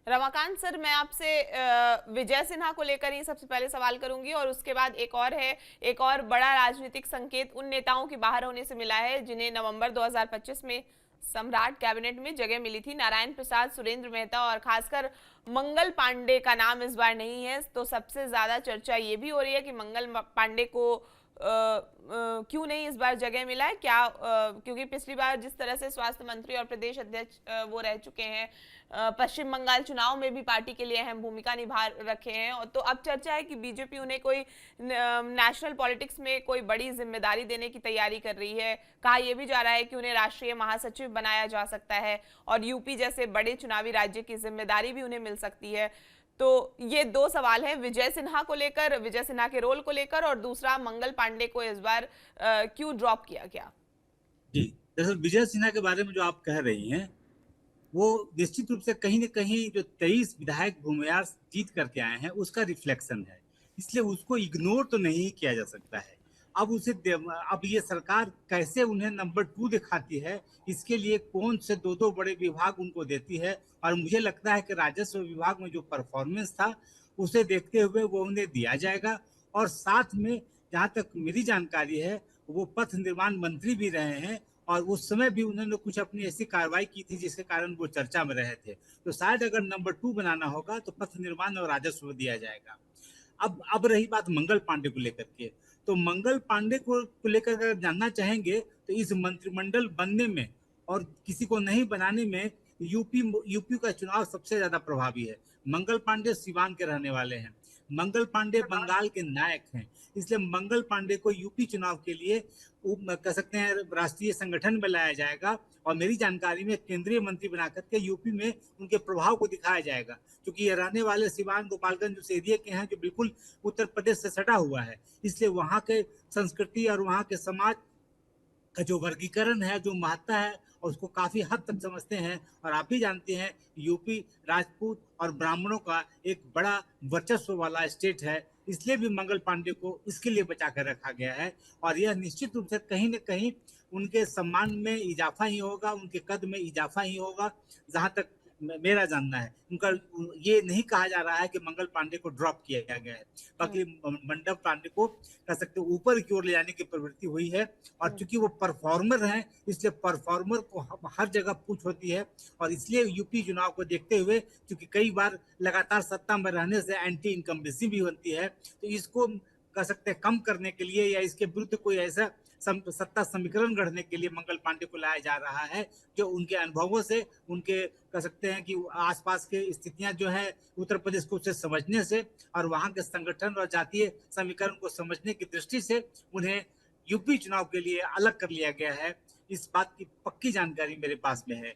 Ramakant sir, मैं आपसे विजय सिन्हा को लेकर ही सबसे पहले सवाल करूंगी और उसके बाद एक और है। एक और बड़ा राजनीतिक संकेत उन नेताओं के बाहर होने से मिला है जिन्हें नवंबर 2025 में सम्राट कैबिनेट में जगह मिली थी। नारायण प्रसाद, सुरेंद्र मेहता और खासकर मंगल पांडे का नाम इस बार नहीं है। तो सबसे ज्यादा चर्चा ये भी हो रही है कि मंगल पांडे को क्यों नहीं इस बार जगह मिला है। क्या क्योंकि पिछली बार जिस तरह से स्वास्थ्य मंत्री और प्रदेश अध्यक्ष वो रह चुके हैं, पश्चिम बंगाल चुनाव में भी पार्टी के लिए अहम भूमिका निभा रखे हैं। और तो अब चर्चा है कि बीजेपी उन्हें कोई नेशनल पॉलिटिक्स में कोई बड़ी जिम्मेदारी देने की तैयारी कर रही है। कहा यह भी जा रहा है कि उन्हें राष्ट्रीय महासचिव बनाया जा सकता है और यूपी जैसे बड़े चुनावी राज्य की जिम्मेदारी भी उन्हें मिल सकती है। तो ये दो सवाल हैं, विजय सिन्हा को लेकर, विजय सिन्हा के रोल को लेकर, और दूसरा मंगल पांडे को इस बार क्यों ड्रॉप किया गया। जी, दरअसल विजय सिन्हा के बारे में जो आप कह रही हैं, वो निश्चित रूप से कहीं न कहीं जो 23 विधायक भूमिहार जीत करके आए हैं, उसका रिफ्लेक्शन है। इसलिए उसको इग्नोर तो नहीं किया जा सकता है। अब उसे अब ये सरकार कैसे उन्हें नंबर 2 दिखाती है, इसके लिए कौन से 2-2 बड़े विभाग उनको देती है, और मुझे लगता है कि राजस्व विभाग में जो परफॉर्मेंस था, उसे देखते हुए वो उन्हें दिया जाएगा। और साथ में जहाँ तक मेरी जानकारी है, वो पथ निर्माण मंत्री भी रहे हैं और उस समय भी उन्होंने कुछ अपनी ऐसी कार्रवाई की थी जिसके कारण वो चर्चा में रहे थे। तो शायद अगर नंबर 2 बनाना होगा तो पथ निर्माण और राजस्व दिया जाएगा। अब रही बात मंगल पांडे को लेकर के, तो मंगल पांडे को लेकर अगर जानना चाहेंगे तो इस मंत्रिमंडल बनने में और किसी को नहीं बनाने में यूपी यूपी का चुनाव सबसे ज्यादा प्रभावी है। मंगल पांडे सिवान के रहने वाले हैं, मंगल पांडे बंगाल के नायक हैं, इसलिए मंगल पांडे को यूपी चुनाव के लिए कह सकते हैं राष्ट्रीय संगठन में लाया जाएगा और मेरी जानकारी में केंद्रीय मंत्री बना करके यूपी में उनके प्रभाव को दिखाया जाएगा, क्योंकि ये रहने वाले सिवान गोपालगंज उस एरिया के हैं जो बिल्कुल उत्तर प्रदेश से सटा हुआ है। इसलिए वहाँ के संस्कृति और वहाँ के समाज का जो वर्गीकरण है, जो महत्ता है, और उसको काफ़ी हद तक समझते हैं। और आप भी जानते हैं यूपी राजपूत और ब्राह्मणों का एक बड़ा वर्चस्व वाला स्टेट है, इसलिए भी मंगल पांडे को इसके लिए बचा कर रखा गया है। और यह निश्चित रूप से कहीं न कहीं उनके सम्मान में इजाफ़ा ही होगा, उनके कद में इजाफ़ा ही होगा, जहाँ तक मेरा जानना है। उनका ये नहीं कहा जा रहा है कि मंगल पांडे को ड्रॉप किया गया है। बाकी मंडल पांडे को कह सकते हैं ऊपर की ओर ले जाने की प्रवृत्ति हुई है। और चूंकि वो परफॉर्मर हैं, इसलिए परफॉर्मर को हर जगह पूछ होती है। और इसलिए यूपी चुनाव को देखते हुए, क्योंकि कई बार लगातार सत्ता में रहने से एंटी इनकम्बेंसी भी बनती है, तो इसको कह सकते हैं कम करने के लिए या इसके विरुद्ध कोई ऐसा सत्ता समीकरण गढ़ने के लिए मंगल पांडे को लाया जा रहा है, जो उनके अनुभवों से, उनके कह सकते हैं कि आसपास के स्थितियां जो है उत्तर प्रदेश को उसे समझने से और वहां के संगठन और जातीय समीकरण को समझने की दृष्टि से उन्हें यूपी चुनाव के लिए अलग कर लिया गया है। इस बात की पक्की जानकारी मेरे पास में है।